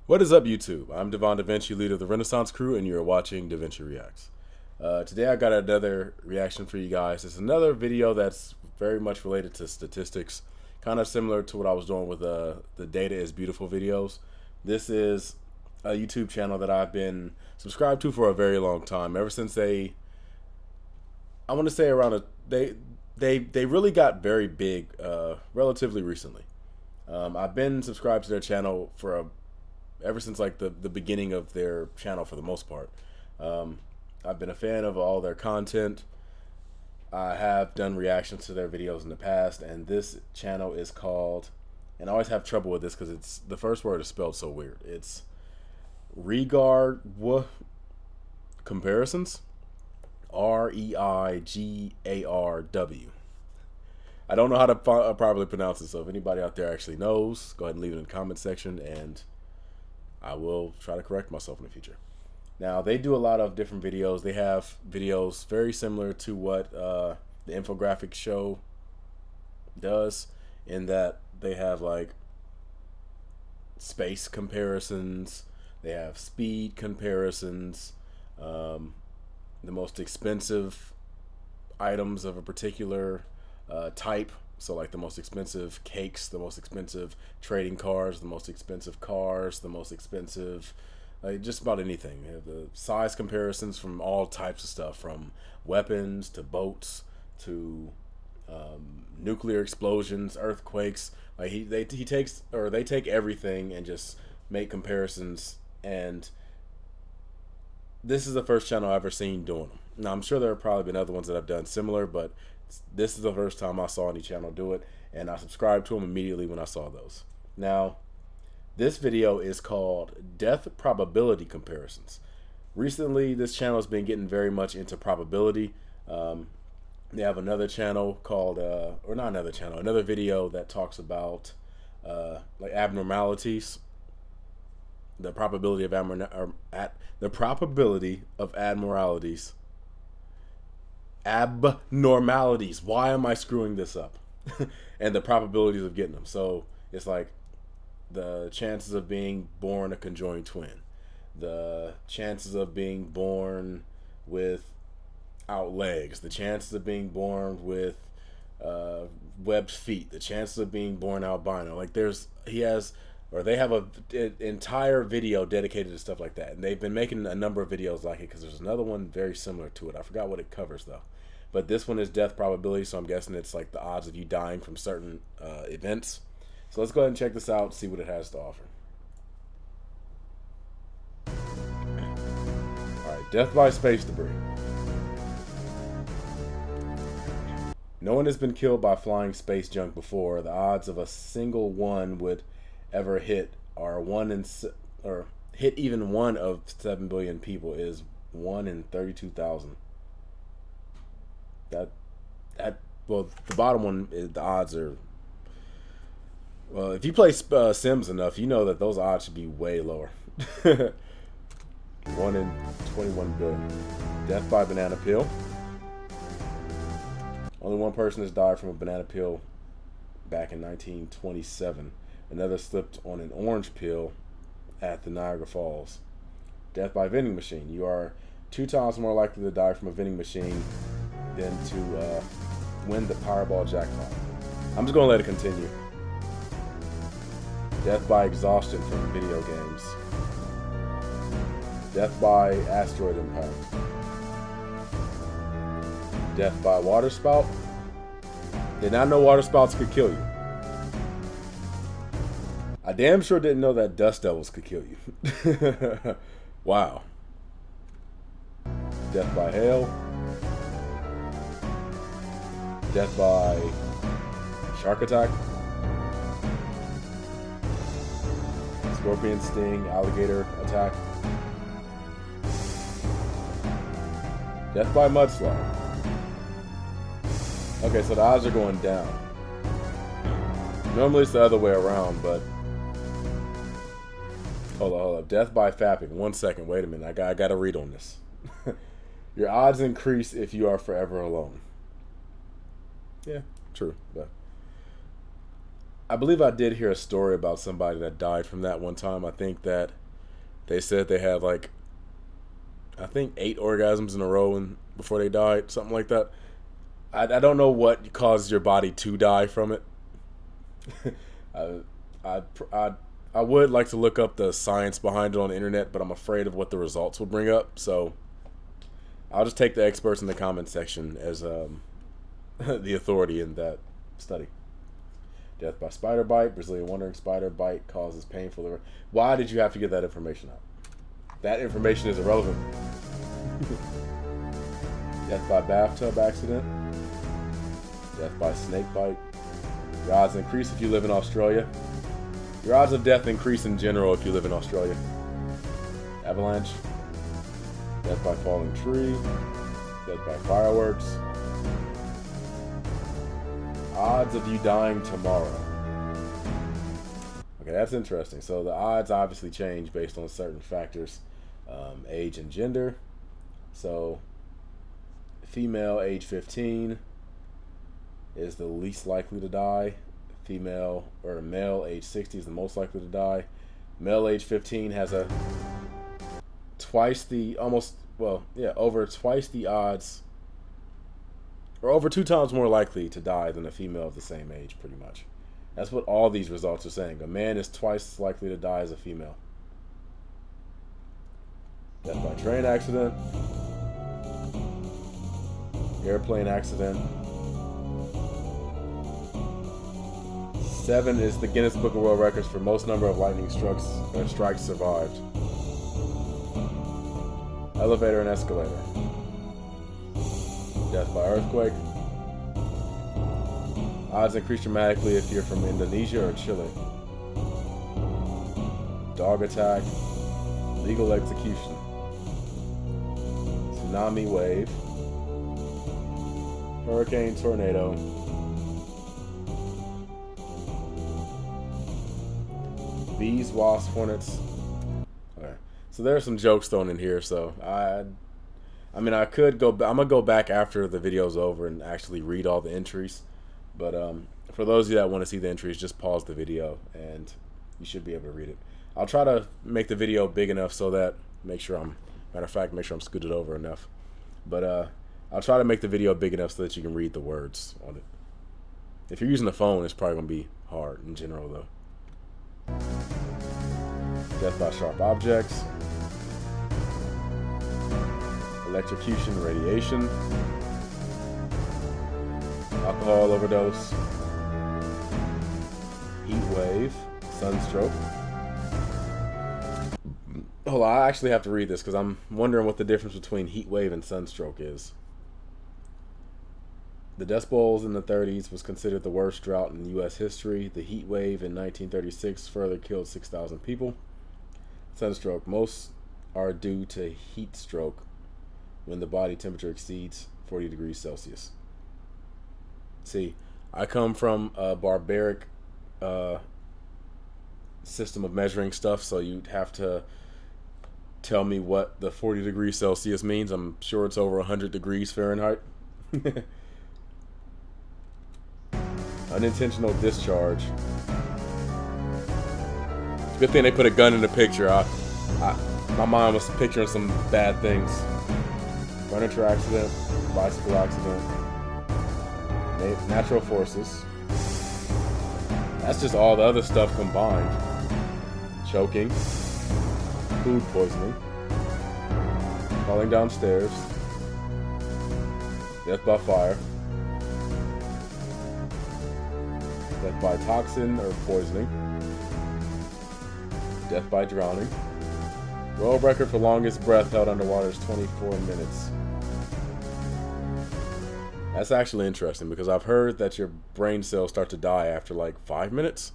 What is up, YouTube? I'm Devon DaVinci, leader of the Renaissance crew, and you're watching DaVinci Reacts. Today I got another reaction for you guys. It's another video that's very much related to statistics, kind of similar to what I was doing with the Data is Beautiful videos. This is a YouTube channel that I've been subscribed to for a very long time, ever since I want to say around they really got very big relatively recently. I've been subscribed to their channel ever since like the beginning of their channel for the most part. I've been a fan of all their content. I have done reactions to their videos in the past, and this channel is called, and I always have trouble with this because it's the first word is spelled so weird. It's Reigarw comparisons. Reigarw. I don't know how to properly pronounce it, so if anybody out there actually knows, go ahead and leave it in the comment section, and I will try to correct myself in the future. Now, they do a lot of different videos. They have videos very similar to what the infographic show does, in that they have like space comparisons, they have speed comparisons, the most expensive items of a particular type. So like the most expensive cakes, the most expensive trading cards, the most expensive cars, the most expensive, like just about anything. You have the size comparisons from all types of stuff, from weapons to boats to nuclear explosions, earthquakes. Like they take everything and just make comparisons. And this is the first channel I've ever seen doing them. Now I'm sure there have probably been other ones that have done similar, but this is the first time I saw any channel do it, and I subscribed to them immediately when I saw those. Now, this video is called Death Probability Comparisons. Recently, this channel has been getting very much into probability. They have another channel called, or not another channel, another video that talks about like abnormalities, the probability of abnormalities. Why am I screwing this up? And the probabilities of getting them. So it's like the chances of being born a conjoined twin, the chances of being born without legs, the chances of being born with webbed feet, the chances of being born albino. Like they have an entire video dedicated to stuff like that, and they've been making a number of videos like it, because there's another one very similar to it. I forgot what it covers though, but this one is death probability, so I'm guessing it's like the odds of you dying from certain events. So let's go ahead and check this out, see what it has to offer. Alright, death by space debris. No one has been killed by flying space junk before. The odds of a single one would ever hit are hit even one of 7 billion people is 1 in 32,000. Well, the bottom one is, the odds are, well, if you play Sims enough, you know that those odds should be way lower. 1 in 21 billion. Death by banana peel. Only one person has died from a banana peel back in 1927. Another slipped on an orange peel at the Niagara Falls. Death by vending machine. You are 2 times more likely to die from a vending machine than to win the Powerball jackpot. I'm just going to let it continue. Death by exhaustion from video games. Death by asteroid impact. Death by waterspout. Did not know waterspouts could kill you. I damn sure didn't know that dust devils could kill you. Wow. Death by hail. Death by shark attack. Scorpion sting, alligator attack. Death by mudslide. Okay, so the odds are going down. Normally it's the other way around, but hold up. Death by fapping. 1 second. Wait a minute. I got to read on this. Your odds increase if you are forever alone. Yeah, true. But I believe I did hear a story about somebody that died from that one time. I think that they said they had like, I think 8 orgasms in a row before they died, something like that. I don't know what causes your body to die from it. I, I, I, I would like to look up the science behind it on the internet, but I'm afraid of what the results will bring up. So I'll just take the experts in the comment section as the authority in that study. Death by spider bite. Brazilian wandering spider bite causes painful liver. Why did you have to get that information out? That information is irrelevant. Death by bathtub accident. Death by snake bite. Your odds increase if you live in Australia. Your odds of death increase in general if you live in Australia. Avalanche. Death by falling tree. Death by fireworks. Odds of you dying tomorrow. Okay, that's interesting. So the odds obviously change based on certain factors. Age and gender. So female age 15 is the least likely to die. Female or male age 60 is the most likely to die. Male age 15 has over twice the odds, or over 2 times more likely to die than a female of the same age, pretty much. That's what all these results are saying. A man is twice as likely to die as a female. Death by train accident. Airplane accident. 7 is the Guinness Book of World Records for most number of lightning strikes survived. Elevator and escalator. Death by earthquake. Odds increase dramatically if you're from Indonesia or Chile. Dog attack. Legal execution. Tsunami wave. Hurricane, tornado. Bees, wasps, hornets. Okay. So there are some jokes thrown in here, so I mean, I could go. I'm gonna go back after the video's over and actually read all the entries. But for those of you that want to see the entries, just pause the video and you should be able to read it. I'll try to make the video big enough so that make sure I'm scooted over enough. But I'll try to make the video big enough so that you can read the words on it. If you're using a phone, it's probably gonna be hard in general, though. Death by sharp objects. Electrocution, radiation. Alcohol overdose. Heat wave. Sunstroke. Hold on, I actually have to read this because I'm wondering what the difference between heat wave and sunstroke is. The Dust Bowls in the 30s was considered the worst drought in U.S. history. The heat wave in 1936 further killed 6,000 people. Sunstroke. Most are due to heat stroke when the body temperature exceeds 40 degrees Celsius. See, I come from a barbaric system of measuring stuff, so you'd have to tell me what the 40 degrees Celsius means. I'm sure it's over 100 degrees Fahrenheit. Unintentional discharge. Good thing they put a gun in the picture. My mind was picturing some bad things. Furniture accident, bicycle accident, natural forces. That's just all the other stuff combined. Choking, food poisoning, falling downstairs, death by fire, death by toxin or poisoning, death by drowning. World record for longest breath held underwater is 24 minutes. That's actually interesting because I've heard that your brain cells start to die after like 5 minutes.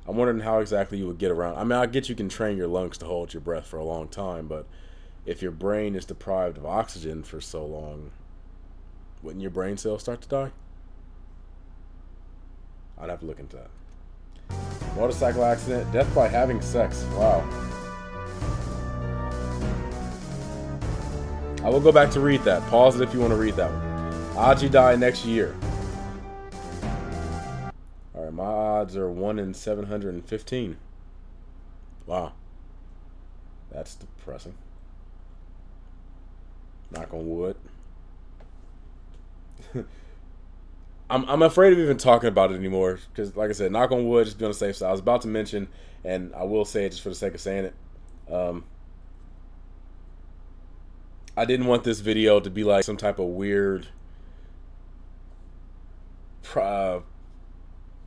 I'm wondering how exactly you would get around. I mean, I get you can train your lungs to hold your breath for a long time, but if your brain is deprived of oxygen for so long, wouldn't your brain cells start to die? I'd have to look into that. Motorcycle accident, death by having sex. Wow. I will go back to read that. Pause it if you want to read that one. Odds you die next year. Alright, my odds are 1 in 715. Wow, that's depressing. Knock on wood. I'm afraid of even talking about it anymore because, like I said, knock on wood, just be on the safe side. I was about to mention, and I will say it just for the sake of saying it. I didn't want this video to be like some type of weird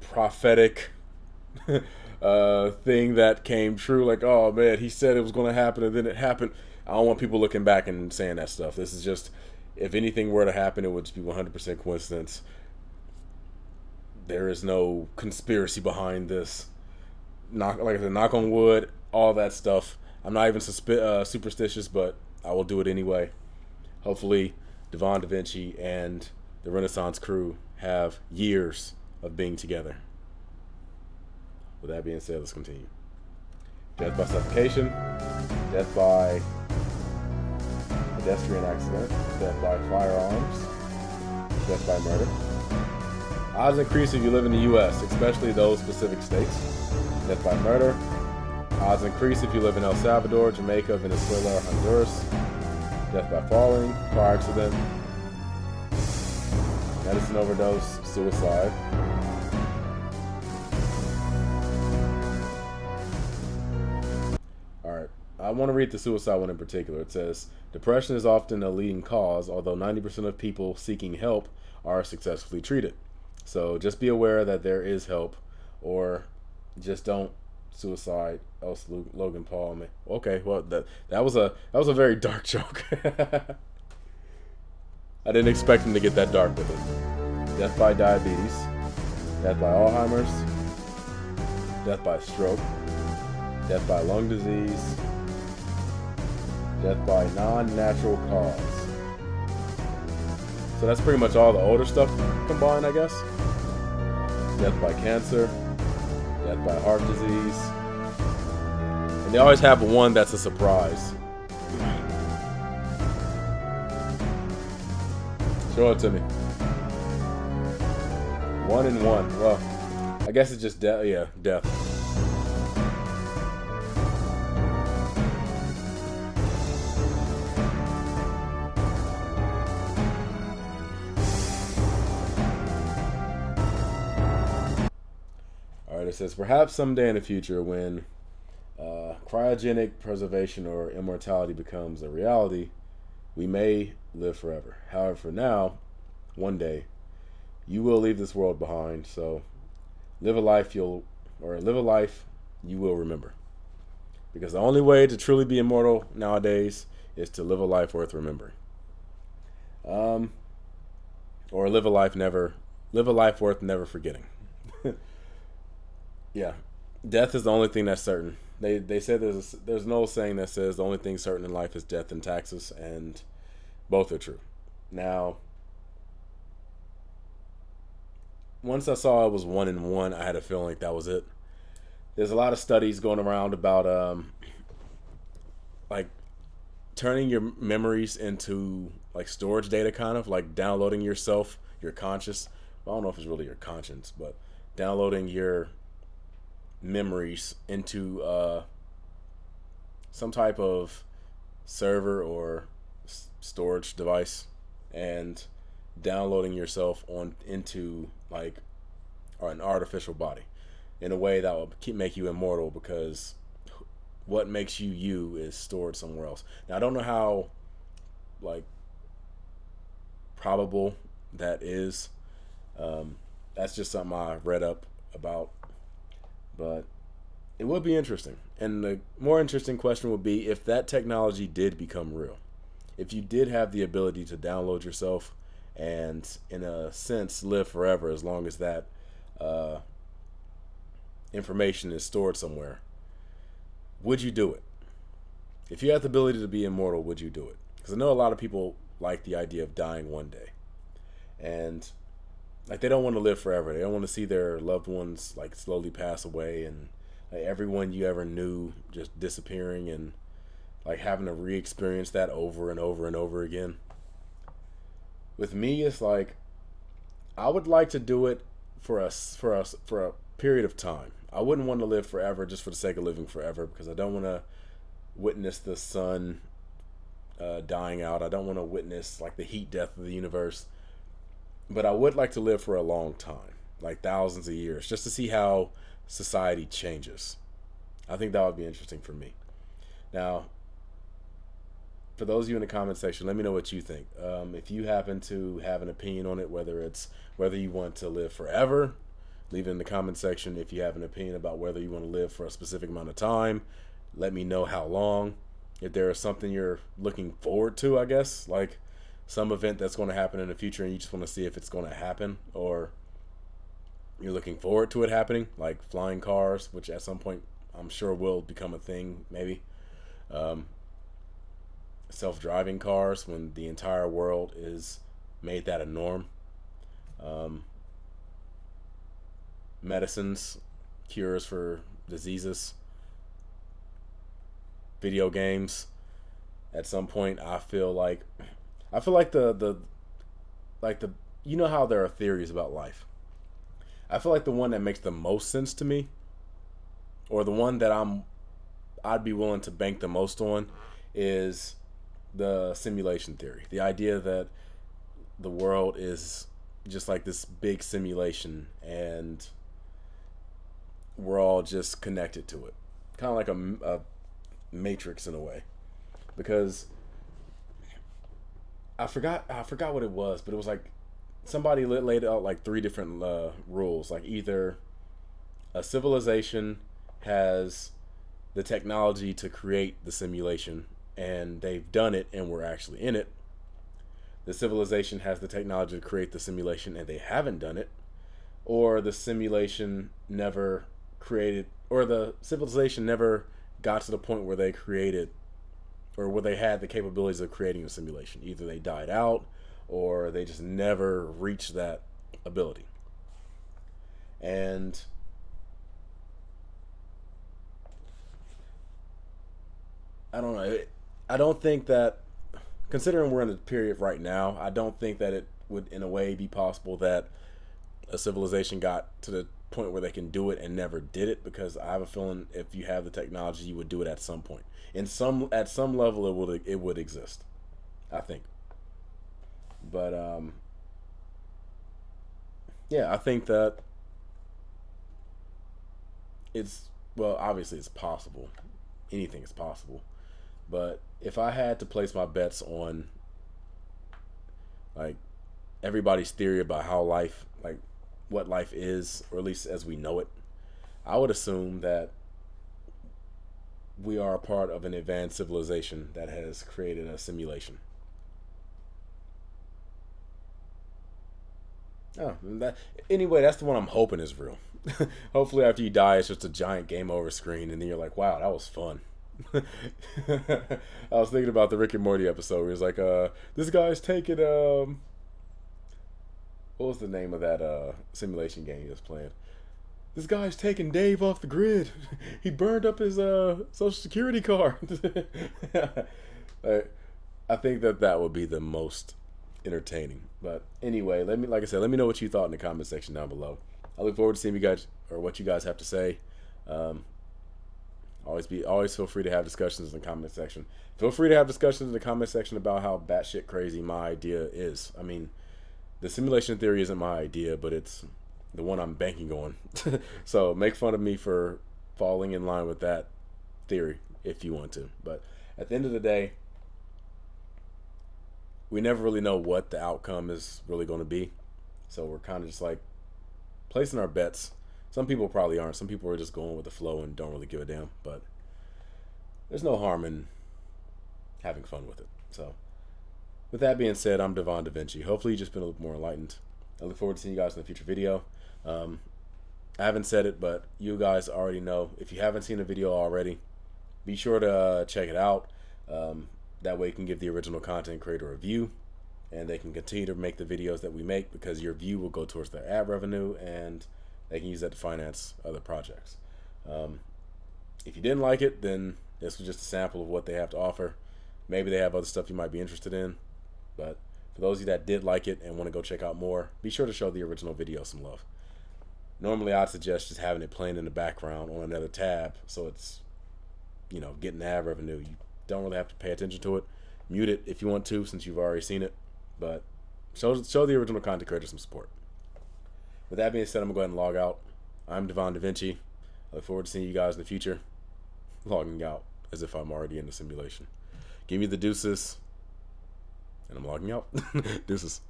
prophetic thing that came true. Like, oh man, he said it was going to happen and then it happened. I don't want people looking back and saying that stuff. This is just, if anything were to happen, it would just be 100% coincidence. There is no conspiracy behind this. Like I said, knock on wood, all that stuff. I'm not even superstitious, but I will do it anyway. Hopefully, Devon, DaVinci, and the Renaissance crew have years of being together. With that being said, let's continue. Death by suffocation, death by pedestrian accident, death by firearms, death by murder. Odds increase if you live in the U.S., especially those specific states. Death by murder. Odds increase if you live in El Salvador, Jamaica, Venezuela, or Honduras. Death by falling, car accident, medicine overdose, suicide. Alright, I want to read the suicide one in particular. It says, depression is often a leading cause, although 90% of people seeking help are successfully treated. So just be aware that there is help, or just don't suicide. Else Logan Paul. Okay, well that was a very dark joke. I didn't expect him to get that dark with it. Death by diabetes, death by Alzheimer's, death by stroke, death by lung disease, death by non-natural cause. So that's pretty much all the older stuff combined, I guess. Death by cancer, death by heart disease. And they always have one that's a surprise. Show it to me. 1 in 1. Well, I guess it's just death. Yeah, death. Alright, it says, perhaps someday in the future when cryogenic preservation or immortality becomes a reality, we may live forever. However, for now, one day, you will leave this world behind, so live a life you will remember. Because the only way to truly be immortal nowadays is to live a life worth remembering. Or live a life worth never forgetting. Yeah, death is the only thing that's certain. They said there's an old saying that says the only thing certain in life is death and taxes, and both are true. Now, once I saw it was 1 in 1, I had a feeling like that was it. There's a lot of studies going around about like turning your memories into like storage data, kind of like downloading yourself, your conscious. I don't know if it's really your conscience, but downloading your memories into some type of server or storage device, and downloading yourself into like an artificial body in a way that will make you immortal, because what makes you is stored somewhere else. Now, I don't know how like probable that is. That's just something I read up about. But it would be interesting. And the more interesting question would be if that technology did become real. If you did have the ability to download yourself and, in a sense, live forever as long as that information is stored somewhere, would you do it? If you had the ability to be immortal, would you do it? Because I know a lot of people like the idea of dying one day. And like, they don't want to live forever. They don't want to see their loved ones like slowly pass away, and like everyone you ever knew just disappearing, and like having to re-experience that over and over and over again. With me, it's like I would like to do it for a period of time. I wouldn't want to live forever just for the sake of living forever, because I don't want to witness the sun dying out. I don't want to witness like the heat death of the universe. But I would like to live for a long time, like thousands of years, just to see how society changes. I think that would be interesting for me. Now, for those of you in the comment section, let me know what you think. If you happen to have an opinion on it, whether you want to live forever, leave it in the comment section. If you have an opinion about whether you want to live for a specific amount of time, let me know how long. If there is something you're looking forward to, I guess, like some event that's going to happen in the future and you just want to see if it's going to happen, or you're looking forward to it happening, like flying cars, which at some point I'm sure will become a thing, maybe. Self-driving cars, when the entire world is made that a norm. Medicines, cures for diseases. Video games. At some point, I feel like the you know how there are theories about life. I feel like the one that makes the most sense to me, or the one that I'd be willing to bank the most on, is the simulation theory. The idea that the world is just like this big simulation and we're all just connected to it. Kind of like a matrix in a way. Because I forgot what it was, but it was like somebody laid out like three different rules. Like either a civilization has the technology to create the simulation and they've done it and we're actually in it. The civilization has the technology to create the simulation and they haven't done it. Or the simulation never created, or the civilization never got to the point where they created, or where they had the capabilities of creating a simulation. Either they died out or they just never reached that ability. And I don't know. I don't think that, considering we're in a period right now, I don't think that it would in a way be possible that a civilization got to the point where they can do it and never did it, because I have a feeling if you have the technology, you would do it at some point. At some level it would exist, I think. But yeah, I think that obviously it's possible. Anything is possible. But if I had to place my bets on like everybody's theory about how life, like what life is, or at least as we know it, I would assume that we are a part of an advanced civilization that has created a simulation. Anyway, that's the one I'm hoping is real. Hopefully after you die, it's just a giant game over screen and then you're like, wow, that was fun. I was thinking about the Rick and Morty episode where he's like, this guy's taking what was the name of that simulation game he was playing? This guy's taking Dave off the grid. He burned up his social security card. I think that would be the most entertaining. But anyway, like I said, let me know what you thought in the comment section down below. I look forward to seeing you guys, or what you guys have to say. Always feel free to have discussions in the comment section. Feel free to have discussions in the comment section about how batshit crazy my idea is. I mean, the simulation theory isn't my idea, but it's the one I'm banking on. So make fun of me for falling in line with that theory if you want to. But at the end of the day, we never really know what the outcome is really going to be. So we're kind of just like placing our bets. Some people probably aren't. Some people are just going with the flow and don't really give a damn. But there's no harm in having fun with it. So with that being said, I'm Devon DaVinci. Hopefully you've just been a little more enlightened. I look forward to seeing you guys in a future video. I haven't said it, but you guys already know. If you haven't seen the video already, be sure to check it out. That way you can give the original content creator a review, and they can continue to make the videos that we make, because your view will go towards their ad revenue and they can use that to finance other projects. If you didn't like it, then this was just a sample of what they have to offer. Maybe they have other stuff you might be interested in. But for those of you that did like it and want to go check out more, be sure to show the original video some love. Normally, I'd suggest just having it playing in the background on another tab, so it's, getting ad revenue. You don't really have to pay attention to it. Mute it if you want to, since you've already seen it, but show the original content creator some support. With that being said, I'm gonna go ahead and log out. I'm Devon DaVinci. I look forward to seeing you guys in the future. Logging out as if I'm already in the simulation. Give me the deuces, and I'm logging out. Deuces.